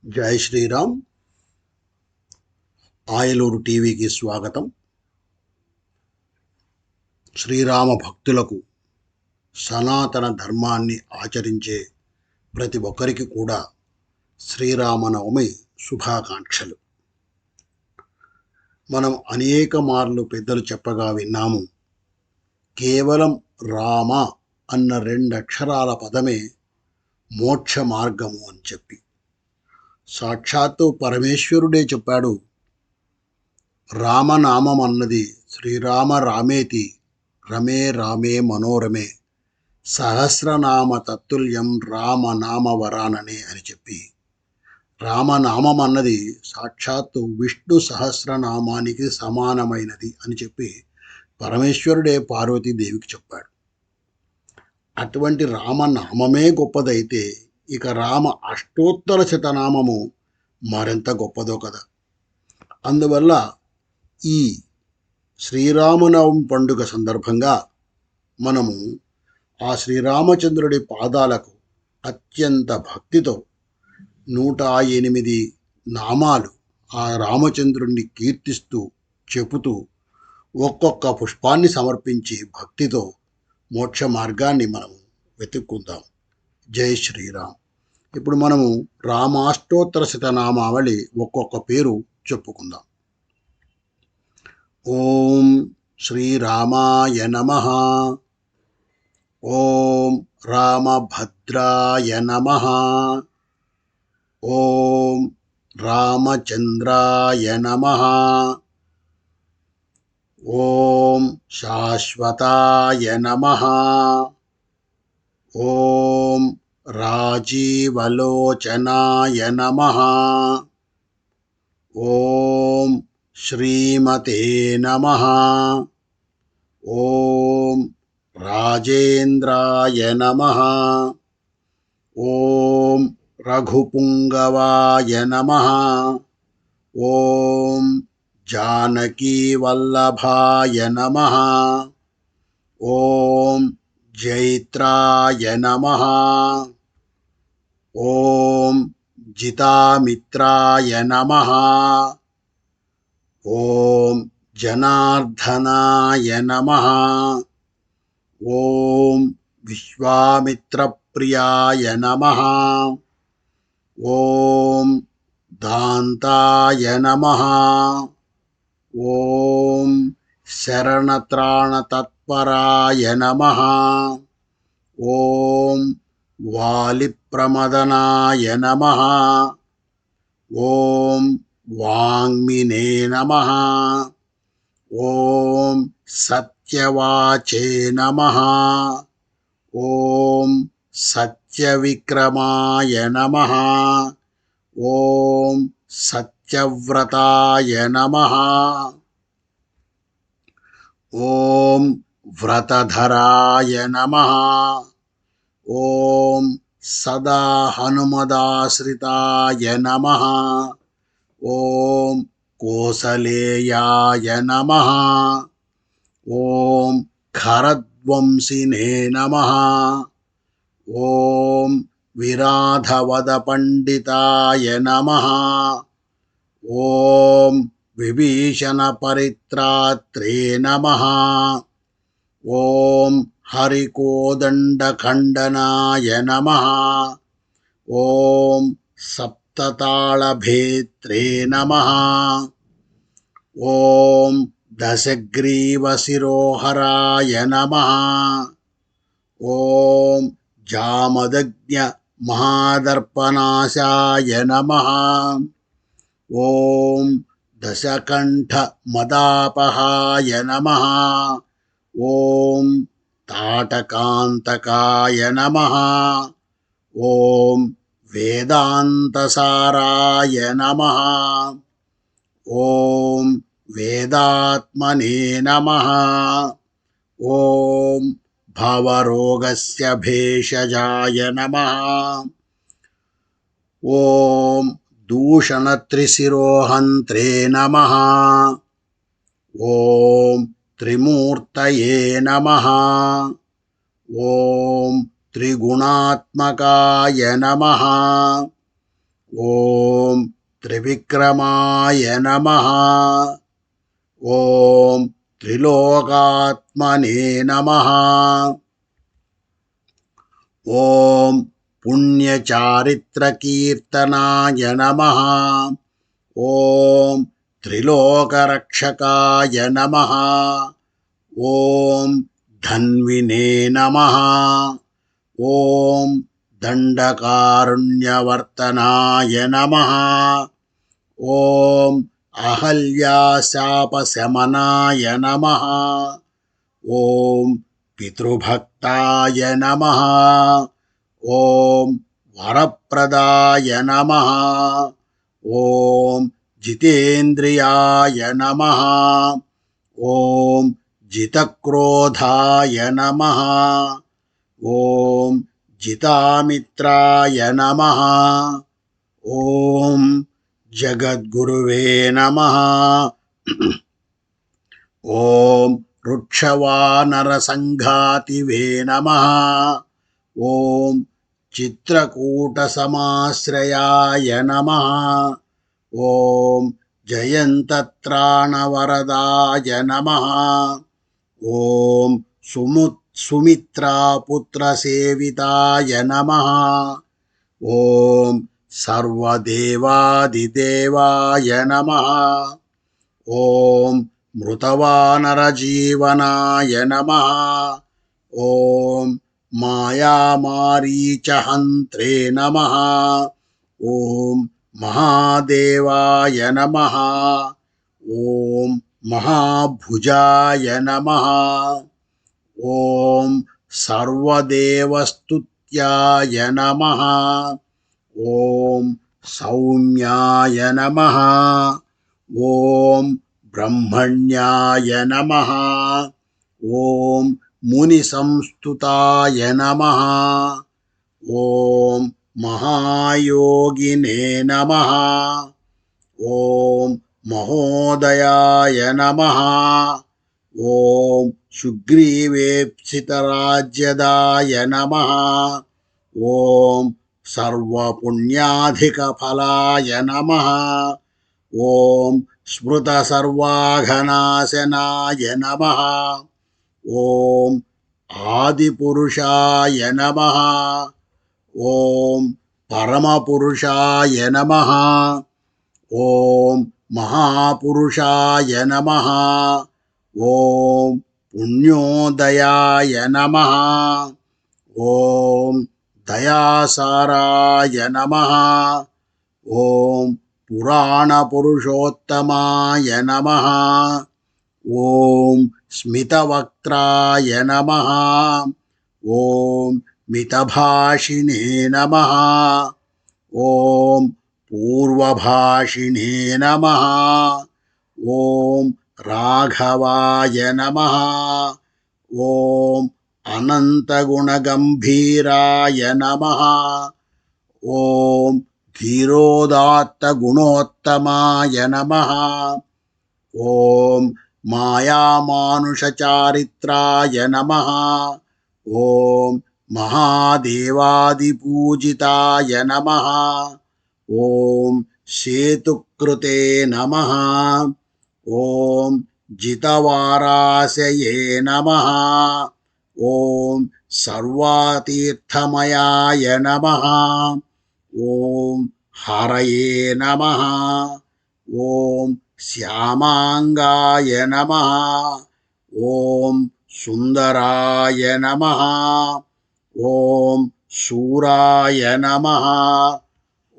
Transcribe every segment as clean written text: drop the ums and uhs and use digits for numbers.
జై శ్రీరామ్. ఆయలూరు టీవీకి స్వాగతం. శ్రీరామ భక్తులకు, సనాతన ధర్మాన్ని ఆచరించే ప్రతి ఒక్కరికి కూడా శ్రీరామనవమి శుభాకాంక్షలు. మనం అనేక మార్లు పెద్దలు చెప్పగా విన్నాము, కేవలం రామ అన్న 2 అక్షరాల పదమే మోక్ష మార్గము అని చెప్పి. సాక్షాత్తు పరమేశ్వరుడే చెప్పాడు, రామనామం అన్నది శ్రీరామ రామేతి రమే రామే మనోరమే సహస్రనామ తత్తుల్యం రామనామ వరాననే అని చెప్పి. రామనామం అన్నది సాక్షాత్తు విష్ణు సహస్రనామానికి సమానమైనది అని చెప్పి పరమేశ్వరుడే పార్వతీదేవికి చెప్పాడు. అటువంటి రామనామమే గొప్పదైతే ఇక రామ అష్టోత్తర శతనామము మరింత గొప్పదో కదా. అందువల్ల ఈ శ్రీరామనవమి పండుగ సందర్భంగా మనము ఆ శ్రీరామచంద్రుడి పాదాలకు అత్యంత భక్తితో 108 నామాలు ఆ రామచంద్రుడిని కీర్తిస్తూ చెబుతూ ఒక్కొక్క పుష్పాన్ని సమర్పించి భక్తితో మోక్ష మార్గాన్ని మనము వెతుక్కుందాం. జై శ్రీరామ్. ఇప్పుడు మనము రామాష్టోత్తర శతనామావళి ఒక్కొక్క పేరు చెప్పుకుందాం. ఓం శ్రీరామాయ నమః. ఓం రామభద్రాయ నమః. ఓం రామచంద్రాయ నమః. ఓం శాశ్వతాయ నమః. ఓం రాజీవలోచనాయ నమః. ఓం శ్రీమతే నమః. ఓం రాజేంద్రాయ నమః. ఓం రఘుపుంగవాయ నమః. ఓం జానకీవల్లభాయ నమః. ఓం జైత్రాయ నమః. ఓం జితామిత్రాయ నమః. ఓం జనార్దనాయ నమః. ఓం విశ్వామిత్రప్రియాయ నమః. ఓం దాంతాయ నమః. ఓం శరణత్రాణతత్పరాయ నమః. ఓం వాలిప్రమదనాయ నమః. ఓం వాంగ్మినే నమః. ఓం సత్యవాచే నమః. ఓం సత్యవిక్రమాయ నమః. ఓం సత్యవ్రతాయ నమః. ఓం వ్రతధరాయ నమః. ఓం సదా హనుమదాశ్రితాయ నమః. ఓం కోసలేయాయ నమః. ఓం ఖరద్వంసినే నమః. ఓం విరాధవద పండితాయ నమః. ఓం విభీషణ పరిత్రాత్రే నమః. ఓం హరికోదండఖండనాయ నమః. ఓం సప్తతాళభేత్రే నమః. ఓం దశగ్రీవశిరోహరాయ నమః. ఓం జామదగ్న్య మహాదర్పనాశాయ నమః. ఓం దశకంఠ మదాపహాయ నమః. ఓం తాటకాంతకాయ నమః. ఓం వేదాంతసారాయ నమః. ఓం వేదాత్మనే నమః. ఓం భవరోగస్య భేషజాయ నమః. ఓం దూషణత్రిశిరోహంత్రే నమః. ఓం త్రిమూర్తయే నమః. ఓం త్రిగుణాత్మకాయ నమః. ॐ त्रिविक्रमाय नमः। ॐ त्रिलोकात्मने नमः। ॐ पुण्यचारित्रकीर्तनाय नमः। ॐ त्रिलोकरक्षकाय नमः। ॐ धन्विने नमः। ॐ दण्डकारुण्यवर्तनाय नमः। ॐ अहल्याशापशमनाय नमः। ॐ पितृभक्ताय नमः। ॐ वरप्रदाय नमः। ॐ जितेन्द्रियाय नमः। ॐ जितक्रोधाय नमः। ॐ जितामित्राय नमः। ॐ जगद्गुरुवे नमः। ॐ वृक्षवानरसङ्घातिवे नमः। ॐ चित्रकूटसमाश्रयाय नमः। ॐ जयन्तत्राणवरदाय नमः। ॐ सुमित्रापुत्रसेविताय नमः। ॐ सर्वदेवादिदेवाय नमः। ॐ मृतवानरजीवनाय नमः। ॐ मायामारीचहन्त्रे नमः। ॐ महादेवाय नमः। ॐ महाभुजाय नमः। ॐ सर्वदेवस्तुत्याय नमः। ॐ सौम्याय नमः। ॐ ब्रह्मण्याय नमः। ॐ मुनिसंस्तुताय नमः। ॐ महायोगिने नमः। ॐ महोदयाय नमः। ॐ सुग्रीवेप्सितराज्यदाय नमः। ॐ सर्वपुण्याधिकफलाय नमः। ॐ स्मृतसर्वाघनाशनाय नमः। ॐ आदिपुरुषाय नमः। ॐ परमपुरुषाय नमः। ॐ महापुरुषाय नमः। ॐ पुण्योदयाय नमः। ॐ दयासाराय नमः। ॐ पुराणपुरुषोत्तमाय नमः। ॐ स्मितवक्त्राय नमः। ॐ मितभाषिणे नमः। ॐ पूर्वभाषिणे नमः। ॐ राघवाय नमः। ॐ अनन्तगुणगम्भीराय नमः। ॐ धीरोदात्तगुणोत्तमाय नमः। ॐ मायामानुषचारित्राय नमः। ॐ महादेवादिपूजिताय नमः। ॐ सेतुकृते नमः। ॐ जितवाराशये नमः। ॐ सर्वातीर्थमयाय नमः। ॐ हरये नमः। ॐ श्यामाङ्गाय नमः। ॐ सुन्दराय नमः। ॐ शूराय नमः।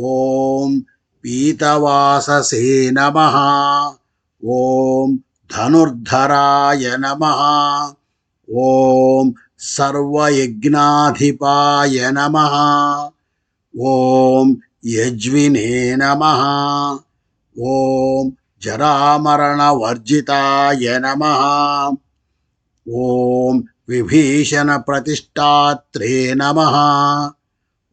ॐ पीतवाससे नमः। ॐ धनुर्धराय नमः। ॐ सर्वयज्ञाधिपाय नमः। ॐ यज्विने नमः। ॐ जरामरणवर्जिताय नमः। ॐ विभीषणप्रतिष्ठात्रे नमः।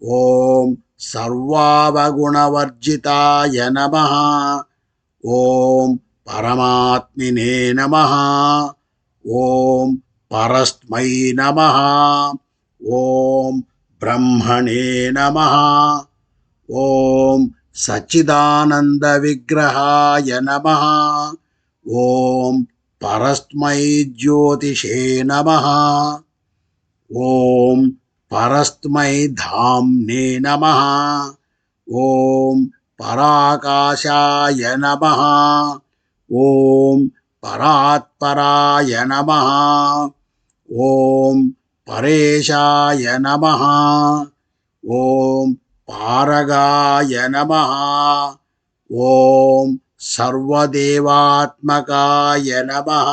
ॐ सर्वावगुणवर्जिताय नमः। ॐ परमात्मने नमः। ॐ परस्मै नमः। ॐ ब्रह्मणे नमः। ॐ సచ్చిదానంద విగ్రహాయ నమః. ఓం పరస్మై జ్యోతిషే నమః. ఓం పరస్మై ధామ్నే నమః. ఓం పరాకాశాయ నమః. ఓం పరాత్పరాయ నమః. ఓం పరేశాయ నమః. ఓం పారగాయ నమః. ఓం సర్వదేవాత్మకాయ నమః.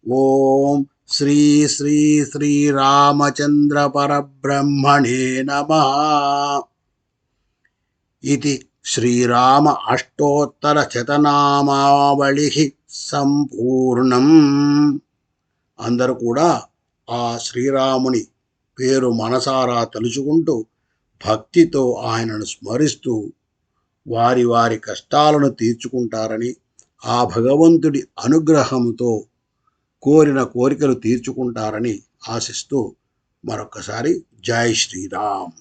ఓం శ్రీ శ్రీ శ్రీరామచంద్ర పరబ్రహ్మణే నమః. ఇది శ్రీరామ అష్టోత్తర శతనామావళి సంపూర్ణం. అందరూ కూడా ఆ శ్రీరాముని పేరు మనసారా తలుచుకుంటూ భక్తితో ఆయనను స్మరిస్తూ వారి వారి కష్టాలను తీర్చుకుంటారని, ఆ భగవంతుడి అనుగ్రహంతో కోరిన కోరికలు తీర్చుకుంటారని ఆశిస్తూ మరొకసారి జై శ్రీరామ్.